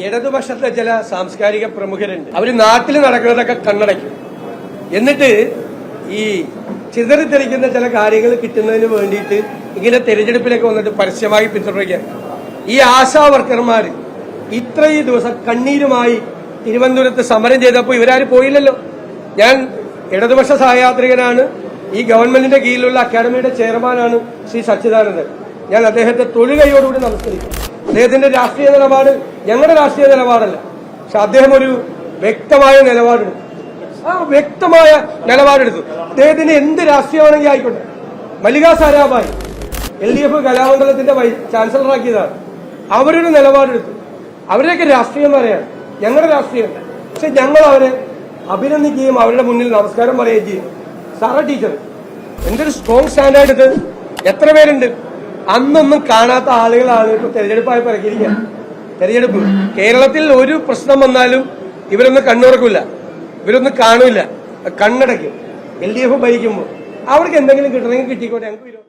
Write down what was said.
ഇടതുപക്ഷത്തെ ചില സാംസ്കാരിക പ്രമുഖരുണ്ട്. അവര് നാട്ടിൽ നടക്കുന്നതൊക്കെ കണ്ണടയ്ക്കും. എന്നിട്ട് ഈ ചിതറിത്തെറിക്കുന്ന ചില കാര്യങ്ങൾ കിട്ടുന്നതിന് വേണ്ടിയിട്ട് ഇങ്ങനെ തെരഞ്ഞെടുപ്പിലേക്ക് വന്നിട്ട് പരസ്യമായി പിന്തുണയ്ക്കാൻ ഈ ആശാ വർക്കർമാർ ഇത്രയും ദിവസം കണ്ണീരുമായി തിരുവനന്തപുരത്ത് സമരം ചെയ്തപ്പോൾ ഇവരാരും പോയില്ലല്ലോ. ഞാൻ ഇടതുപക്ഷ സഹയാത്രികനാണ്. ഈ ഗവൺമെന്റിന്റെ കീഴിലുള്ള അക്കാദമിയുടെ ചെയർമാനാണ് ശ്രീ സച്ചിദാനന്ദൻ. ഞാൻ അദ്ദേഹത്തെ തൊഴിലുകൈയോടുകൂടി നമസ്കരിക്കും. അദ്ദേഹത്തിന്റെ രാഷ്ട്രീയ നിലപാട് ഞങ്ങളുടെ രാഷ്ട്രീയ നിലപാടല്ല. പക്ഷെ അദ്ദേഹം ഒരു വ്യക്തമായ നിലപാടെടുത്തു. വ്യക്തമായ നിലപാടെടുത്തു. അദ്ദേഹത്തിന് എന്ത് രാഷ്ട്രീയമാണെങ്കിൽ ആയിക്കോട്ടെ. മല്ലിക സാരാഭായ് LDF കലാമണ്ഡലത്തിന്റെ ചാൻസലറാക്കിയതാണ്. അവരൊരു നിലപാടെടുത്തു. അവരുടെയൊക്കെ രാഷ്ട്രീയം പറയാണ്, ഞങ്ങളുടെ രാഷ്ട്രീയമല്ല. പക്ഷെ ഞങ്ങൾ അവരെ അഭിനന്ദിക്കുകയും അവരുടെ മുന്നിൽ നമസ്കാരം പറയുകയും ചെയ്യും. സാറ ടീച്ചർ എന്തൊരു സ്ട്രോങ് സ്റ്റാൻഡായിട്ട് എത്ര പേരുണ്ട്. അന്നൊന്നും കാണാത്ത ആളുകളാണ് ഇപ്പൊ തെരഞ്ഞെടുപ്പായി ഇറക്കിയിരിക്കുക. തെരഞ്ഞെടുപ്പ് കേരളത്തിൽ ഒരു പ്രശ്നം വന്നാലും ഇവരൊന്നും കണ്ണുറക്കില്ല, ഇവരൊന്നും കാണില്ല, കണ്ണടയ്ക്കും. LDF ഭരിക്കുമ്പോൾ അവർക്ക് എന്തെങ്കിലും കിട്ടണമെങ്കിൽ കിട്ടിക്കോട്ടെ, ഞങ്ങൾക്ക് വിരോധം.